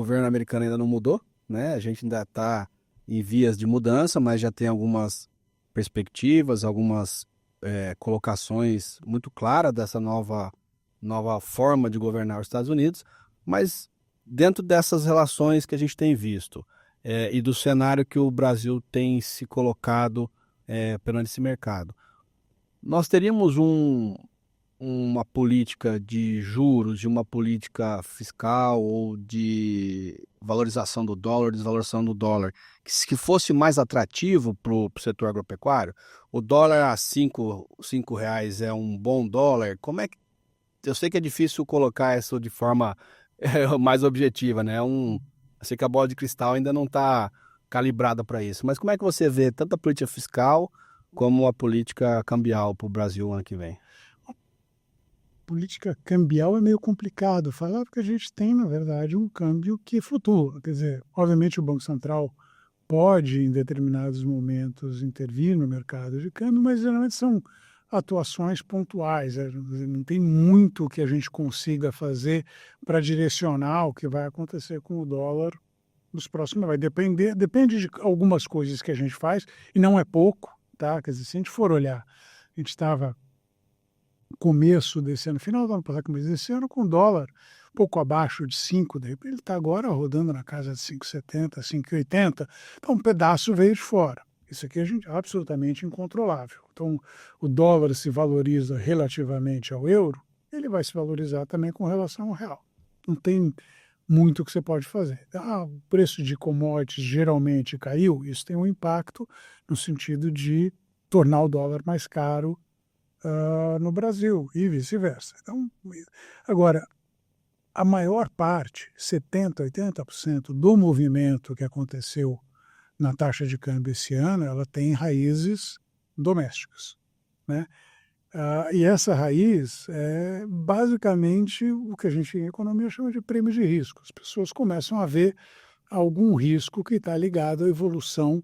governo americano ainda não mudou, né? A gente ainda está em vias de mudança, mas já tem algumas perspectivas, algumas colocações muito claras dessa nova forma de governar os Estados Unidos, mas dentro dessas relações que a gente tem visto e do cenário que o Brasil tem se colocado perante esse mercado, nós teríamos uma política de juros, de uma política fiscal ou de valorização do dólar, desvalorização do dólar, que fosse mais atrativo para o setor agropecuário? O dólar a cinco reais é um bom dólar? Como é que eu sei que é difícil colocar isso de forma mais objetiva, né? Eu sei que a bola de cristal ainda não está calibrada para isso, mas como é que você vê tanto a política fiscal como a política cambial para o Brasil ano que vem? Política cambial é meio complicado falar, porque a gente tem, na verdade, um câmbio que flutua. Quer dizer, obviamente o Banco Central pode, em determinados momentos, intervir no mercado de câmbio, mas geralmente são atuações pontuais. Não tem muito que a gente consiga fazer para direcionar o que vai acontecer com o dólar nos próximos. Depende de algumas coisas que a gente faz, e não é pouco, tá? Quer dizer, se a gente for olhar, a gente estava começo desse ano, final do ano passado, começo desse ano, com o dólar pouco abaixo de 5, de repente ele está agora rodando na casa de 5,70, 5,80, então um pedaço veio de fora. Isso aqui é absolutamente incontrolável. Então, o dólar se valoriza relativamente ao euro, ele vai se valorizar também com relação ao real. Não tem muito que você pode fazer. O preço de commodities geralmente caiu, isso tem um impacto no sentido de tornar o dólar mais caro no Brasil e vice-versa. Então, agora, a maior parte, 70%, 80% do movimento que aconteceu na taxa de câmbio esse ano, ela tem raízes domésticas, né? E essa raiz é basicamente o que a gente em economia chama de prêmio de risco. As pessoas começam a ver algum risco que está ligado à evolução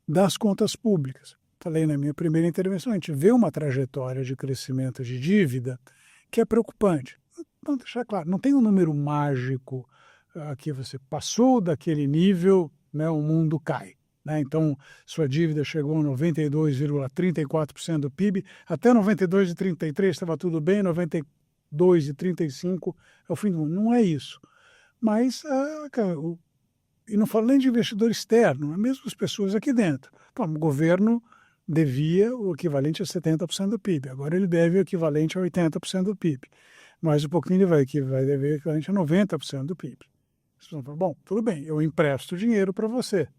das contas públicas. Falei na minha primeira intervenção, a gente vê uma trajetória de crescimento de dívida que é preocupante. Vamos deixar claro, não tem um número mágico que você passou daquele nível, né, o mundo cai. Né? Então, sua dívida chegou a 92,34% do PIB, até 92,33% estava tudo bem, 92,35% é o fim do mundo. Não é isso. Mas, e não falo nem de investidor externo, é mesmo as pessoas aqui dentro. Então, o governo devia o equivalente a 70% do PIB, agora ele deve o equivalente a 80% do PIB. Mais um pouquinho ele vai dever o equivalente a 90% do PIB. Vocês vão falar, bom, tudo bem, eu empresto dinheiro para você,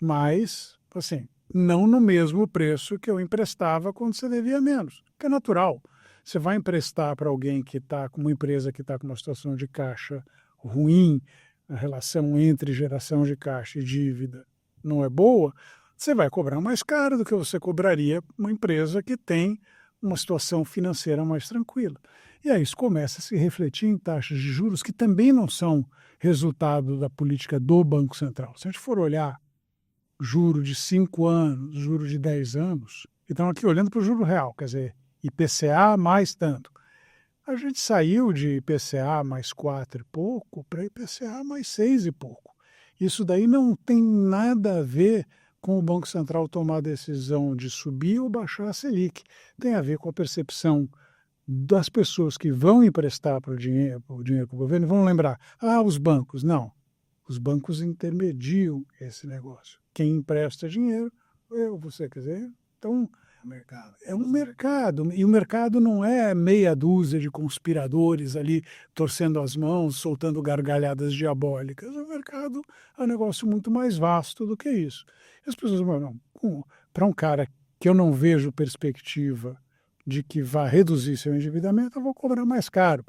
mas, assim, não no mesmo preço que eu emprestava quando você devia menos, que é natural. Você vai emprestar para alguém que está com uma empresa que está com uma situação de caixa ruim, a relação entre geração de caixa e dívida não é boa, você vai cobrar mais caro do que você cobraria uma empresa que tem uma situação financeira mais tranquila. E aí isso começa a se refletir em taxas de juros que também não são resultado da política do Banco Central. Se a gente for olhar juro de 5 anos, juro de 10 anos, então aqui olhando para o juro real, quer dizer, IPCA mais tanto. A gente saiu de IPCA mais 4 e pouco para IPCA mais 6 e pouco. Isso daí não tem nada a ver com o Banco Central tomar a decisão de subir ou baixar a Selic. Tem a ver com a percepção das pessoas que vão emprestar para o dinheiro para o governo, vão lembrar, os bancos. Não, os bancos intermediam esse negócio. Quem empresta dinheiro, você, quer dizer, então é um mercado, e o mercado não é meia dúzia de conspiradores ali torcendo as mãos, soltando gargalhadas diabólicas. O mercado é um negócio muito mais vasto do que isso. E as pessoas falam, para um cara que eu não vejo perspectiva de que vá reduzir seu endividamento, eu vou cobrar mais caro,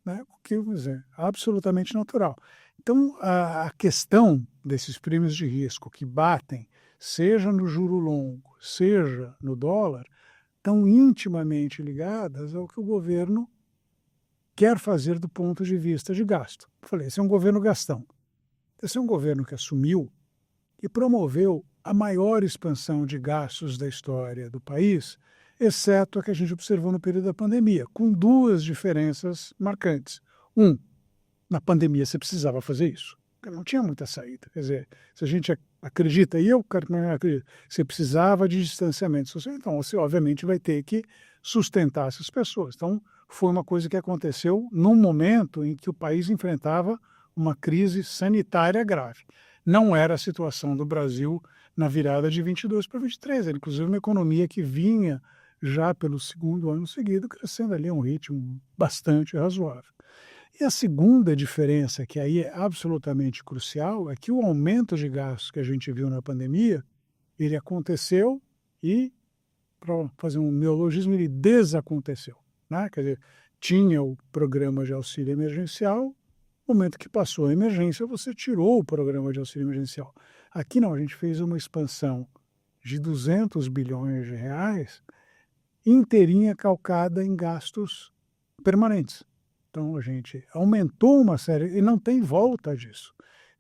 né? O que, quer dizer, absolutamente natural. Então, a questão desses prêmios de risco que batem, seja no juro longo, seja no dólar, estão intimamente ligadas ao que o governo quer fazer do ponto de vista de gasto. Falei, esse é um governo gastão. Esse é um governo que assumiu e promoveu a maior expansão de gastos da história do país, exceto a que a gente observou no período da pandemia, com duas diferenças marcantes. Na pandemia você precisava fazer isso. Não tinha muita saída. Quer dizer, se a gente acredita, e eu acredito, você precisava de distanciamento social, então você obviamente vai ter que sustentar essas pessoas. Então, foi uma coisa que aconteceu num momento em que o país enfrentava uma crise sanitária grave. Não era a situação do Brasil na virada de 22 para 23, era inclusive uma economia que vinha já pelo segundo ano seguido, crescendo ali a um ritmo bastante razoável. E a segunda diferença, que aí é absolutamente crucial, é que o aumento de gastos que a gente viu na pandemia, ele aconteceu e, para fazer um neologismo, ele desaconteceu. Né? Quer dizer, tinha o programa de auxílio emergencial, no momento que passou a emergência, você tirou o programa de auxílio emergencial. Aqui não, a gente fez uma expansão de 200 bilhões de reais, inteirinha calcada em gastos permanentes. Então, a gente aumentou uma série, e não tem volta disso.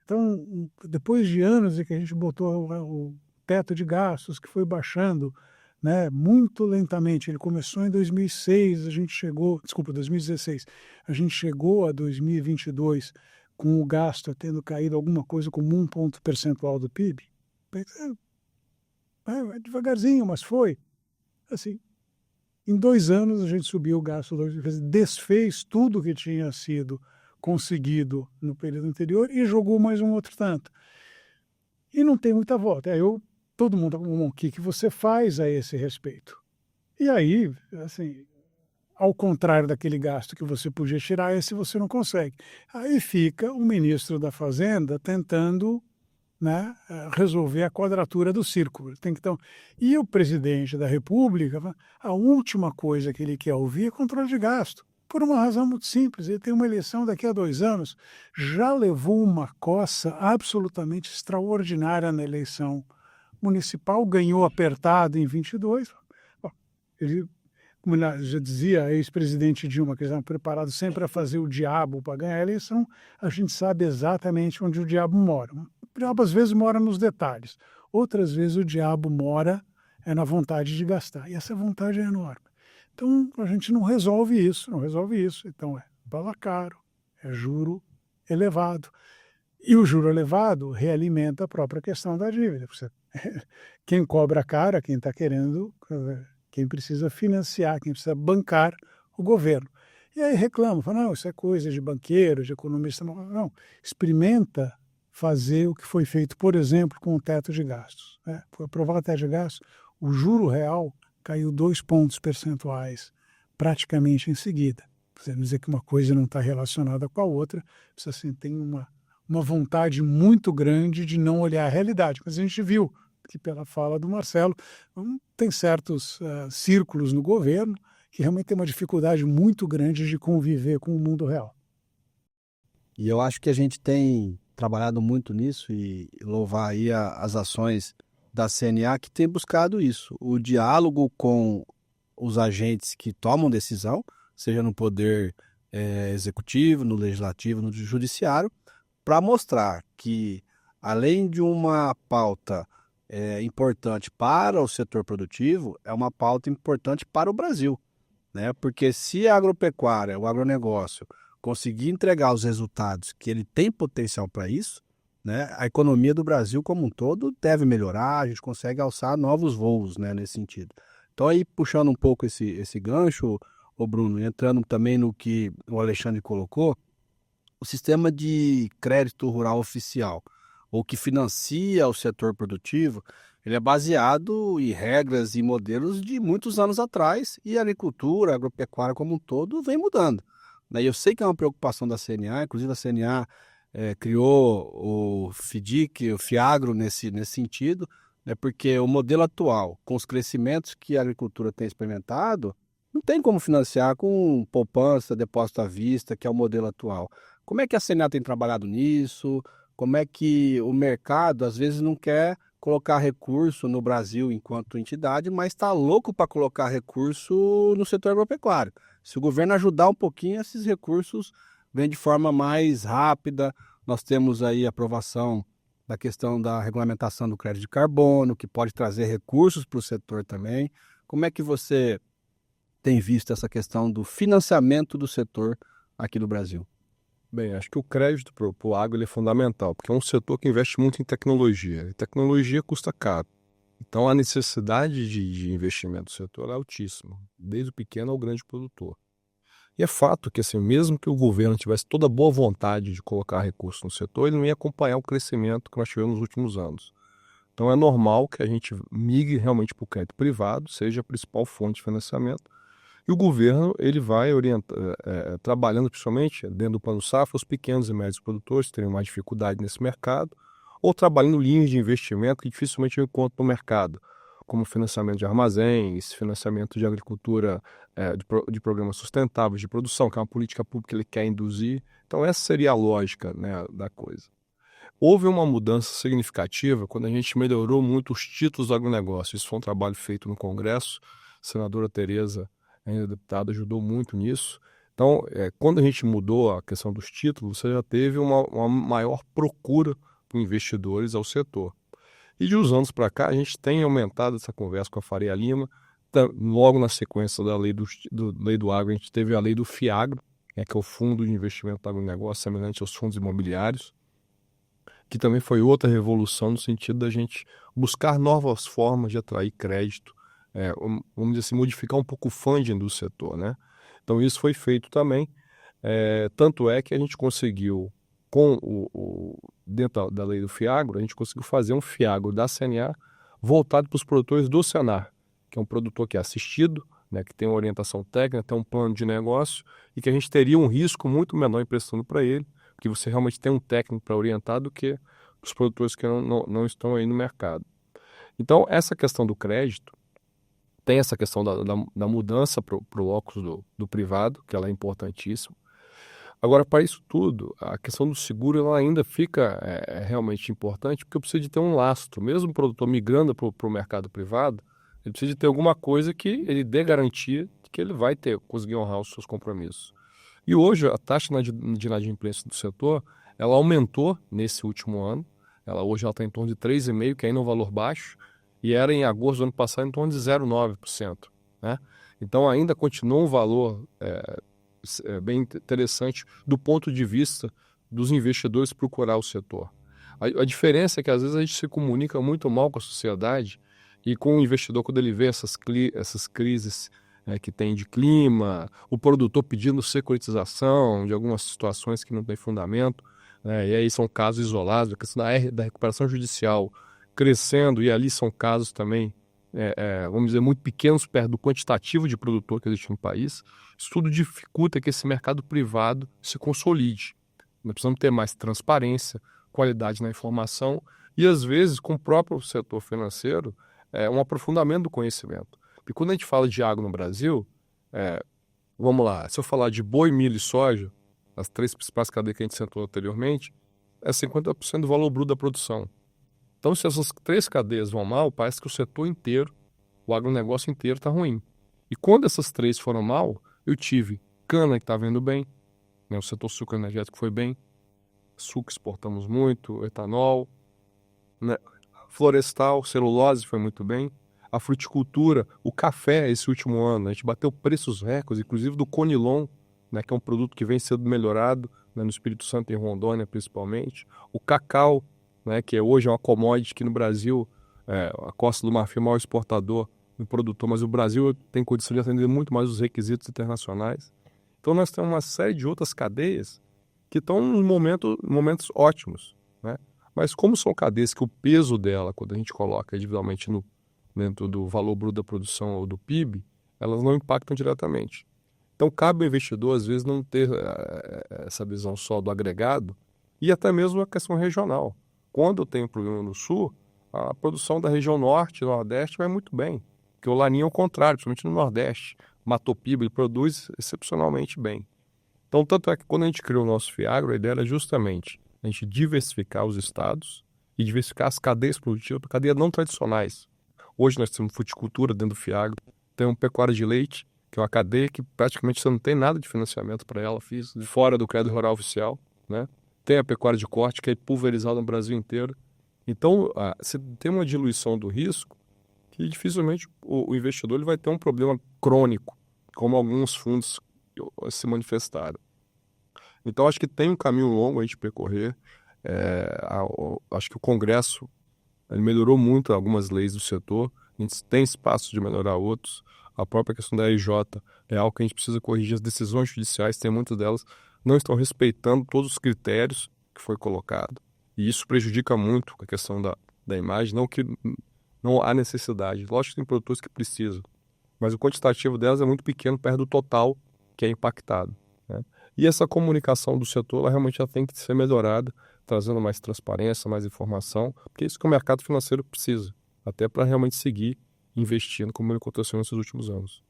Então, depois de anos em que a gente botou o teto de gastos, que foi baixando, né, muito lentamente, ele começou em 2006, a gente chegou, desculpa, 2016, a gente chegou a 2022 com o gasto tendo caído alguma coisa como 1 ponto percentual do PIB. É devagarzinho, mas foi. Assim, em 2 anos a gente subiu o gasto, desfez tudo que tinha sido conseguido no período anterior e jogou mais um outro tanto. E não tem muita volta. Todo mundo, o que você faz a esse respeito? E aí, assim, ao contrário daquele gasto que você podia tirar, esse você não consegue. Aí fica o ministro da Fazenda tentando, né, resolver a quadratura do círculo. E o presidente da República, a última coisa que ele quer ouvir é controle de gasto, por uma razão muito simples. Ele tem uma eleição daqui a 2 anos, já levou uma coça absolutamente extraordinária na eleição municipal, ganhou apertado em 22. Bom, ele, como já dizia a ex-presidente Dilma, que eles estavam preparados sempre a fazer o diabo para ganhar a eleição, a gente sabe exatamente onde o diabo mora. O diabo às vezes mora nos detalhes, outras vezes o diabo mora na vontade de gastar, e essa vontade é enorme. Então a gente não resolve isso. Então é bala caro, é juro elevado. E o juro elevado realimenta a própria questão da dívida. Quem cobra caro, quem está querendo, quem precisa financiar, quem precisa bancar o governo. E aí reclama, fala, não, isso é coisa de banqueiro, de economista. Não, experimenta fazer o que foi feito, por exemplo, com o teto de gastos. Né? Foi aprovado o teto de gastos, o juro real caiu 2 pontos percentuais praticamente em seguida. Você dizer que uma coisa não está relacionada com a outra, você assim, tem uma vontade muito grande de não olhar a realidade. Mas a gente viu que, pela fala do Marcelo, tem certos círculos no governo que realmente tem uma dificuldade muito grande de conviver com o mundo real. E eu acho que a gente tem trabalhado muito nisso e louvar aí as ações da CNA que tem buscado isso, o diálogo com os agentes que tomam decisão, seja no poder executivo, no legislativo, no judiciário, para mostrar que, além de uma pauta importante para o setor produtivo, é uma pauta importante para o Brasil, né? Porque se a agropecuária, o agronegócio, conseguir entregar os resultados que ele tem potencial para isso, né, a economia do Brasil como um todo deve melhorar, a gente consegue alçar novos voos, né, nesse sentido. Então, aí, puxando um pouco esse gancho, o Bruno, entrando também no que o Alexandre colocou, o sistema de crédito rural oficial, ou que financia o setor produtivo, ele é baseado em regras e modelos de muitos anos atrás, e a agricultura, a agropecuária como um todo, vem mudando. E eu sei que é uma preocupação da CNA, inclusive a CNA criou o FIDIC, o FIAGRO nesse sentido, né, porque o modelo atual, com os crescimentos que a agricultura tem experimentado, não tem como financiar com poupança, depósito à vista, que é o modelo atual. Como é que a CNA tem trabalhado nisso? Como é que o mercado, às vezes, não quer colocar recurso no Brasil enquanto entidade, mas está louco para colocar recurso no setor agropecuário? Se o governo ajudar um pouquinho, esses recursos vêm de forma mais rápida. Nós temos aí a aprovação da questão da regulamentação do crédito de carbono, que pode trazer recursos para o setor também. Como é que você tem visto essa questão do financiamento do setor aqui no Brasil? Bem, acho que o crédito para o agro ele é fundamental, porque é um setor que investe muito em tecnologia, e tecnologia custa caro. Então, a necessidade de investimento do setor é altíssima, desde o pequeno ao grande produtor. E é fato que, assim, mesmo que o governo tivesse toda a boa vontade de colocar recursos no setor, ele não ia acompanhar o crescimento que nós tivemos nos últimos anos. Então, é normal que a gente migre realmente para o crédito privado, seja a principal fonte de financiamento, e o governo ele vai trabalhando principalmente dentro do Plano Safra os pequenos e médios produtores que teriam mais dificuldade nesse mercado, ou trabalhando linhas de investimento que dificilmente eu encontro no mercado, como financiamento de armazéns, financiamento de agricultura, de programas sustentáveis de produção, que é uma política pública que ele quer induzir. Então essa seria a lógica, né, da coisa. Houve uma mudança significativa quando a gente melhorou muito os títulos do agronegócio. Isso foi um trabalho feito no Congresso. A senadora Tereza, ainda deputada, ajudou muito nisso. Então, quando a gente mudou a questão dos títulos, você já teve uma maior procura por investidores ao setor. E de uns anos para cá, a gente tem aumentado essa conversa com a Faria Lima. Logo na sequência da lei do agro, a gente teve a lei do FIAGRO, que é o Fundo de Investimento do Agronegócio, semelhante aos fundos imobiliários, que também foi outra revolução no sentido da gente buscar novas formas de atrair crédito, vamos dizer assim, modificar um pouco o funding do setor, né? Então isso foi feito também, tanto é que a gente conseguiu, dentro da lei do FIAGRO, a gente conseguiu fazer um FIAGRO da CNA voltado para os produtores do Senar, que é um produtor que é assistido, né, que tem uma orientação técnica, tem um plano de negócio e que a gente teria um risco muito menor emprestando para ele, porque você realmente tem um técnico para orientar do que os produtores que não estão aí no mercado. Então, essa questão do crédito, tem essa questão da mudança para o óculos do privado, que ela é importantíssima. Agora, para isso tudo, a questão do seguro ela ainda fica realmente importante, porque eu preciso de ter um lastro. Mesmo o produtor migrando para o mercado privado, ele precisa de ter alguma coisa que ele dê garantia de que ele vai conseguir honrar os seus compromissos. E hoje a taxa de inadimplência do setor, ela aumentou nesse último ano. Hoje ela está em torno de 3,5%, que ainda é um valor baixo, e era em agosto do ano passado em torno de 0,9%, né? Então ainda continua um valor bem interessante do ponto de vista dos investidores procurar o setor. A diferença é que às vezes a gente se comunica muito mal com a sociedade e com o investidor quando ele vê essas crises que tem de clima, o produtor pedindo securitização de algumas situações que não têm fundamento, né? E aí são casos isolados, a questão da recuperação judicial crescendo, e ali são casos também, vamos dizer, muito pequenos perto do quantitativo de produtor que existe no país. Isso tudo dificulta que esse mercado privado se consolide. Nós precisamos ter mais transparência, qualidade na informação e, às vezes, com o próprio setor financeiro, um aprofundamento do conhecimento. Porque quando a gente fala de agro no Brasil, vamos lá, se eu falar de boi, milho e soja, as três principais cadeias que a gente sentou anteriormente, é 50% do valor bruto da produção. Então, se essas três cadeias vão mal, parece que o setor inteiro, o agronegócio inteiro está ruim. E quando essas três foram mal, eu tive cana que está vendo bem, né, o setor sucroenergético foi bem, suco exportamos muito, etanol, né, florestal, celulose foi muito bem, a fruticultura, o café esse último ano, a gente bateu preços recordes, inclusive do Conilon, né, que é um produto que vem sendo melhorado, né, no Espírito Santo e em Rondônia principalmente, o cacau, né, que hoje é uma commodity que no Brasil, a Costa do Marfim é o maior exportador e produtor, mas o Brasil tem condição de atender muito mais os requisitos internacionais. Então nós temos uma série de outras cadeias que estão em momentos ótimos, né? Mas como são cadeias que o peso dela, quando a gente coloca individualmente dentro do valor bruto da produção ou do PIB, elas não impactam diretamente. Então cabe ao investidor, às vezes, não ter essa visão só do agregado e até mesmo a questão regional. Quando eu tenho problema no sul, a produção da região norte e nordeste vai muito bem, porque o Laninha é o contrário, principalmente no nordeste. O Matopiba ele produz excepcionalmente bem. Então, tanto é que quando a gente criou o nosso FIAGRO, a ideia era justamente a gente diversificar os estados e diversificar as cadeias produtivas para cadeias não tradicionais. Hoje nós temos fruticultura dentro do FIAGRO, temos pecuária de leite, que é uma cadeia que praticamente você não tem nada de financiamento para ela, fora do crédito rural oficial, né? Tem a pecuária de corte, que é pulverizada no Brasil inteiro. Então, você tem uma diluição do risco que dificilmente o investidor ele vai ter um problema crônico, como alguns fundos se manifestaram. Então, acho que tem um caminho longo a gente percorrer. Acho que o Congresso ele melhorou muito algumas leis do setor, a gente tem espaço de melhorar outros. A própria questão da RJ é algo que a gente precisa corrigir. As decisões judiciais, tem muitas delas, não estão respeitando todos os critérios que foi colocado. E isso prejudica muito a questão da imagem, não que não há necessidade. Lógico que tem produtores que precisam, mas o quantitativo delas é muito pequeno perto do total que é impactado, né? E essa comunicação do setor, ela realmente já tem que ser melhorada, trazendo mais transparência, mais informação, porque é isso que o mercado financeiro precisa, até para realmente seguir investindo como ele aconteceu nesses últimos anos.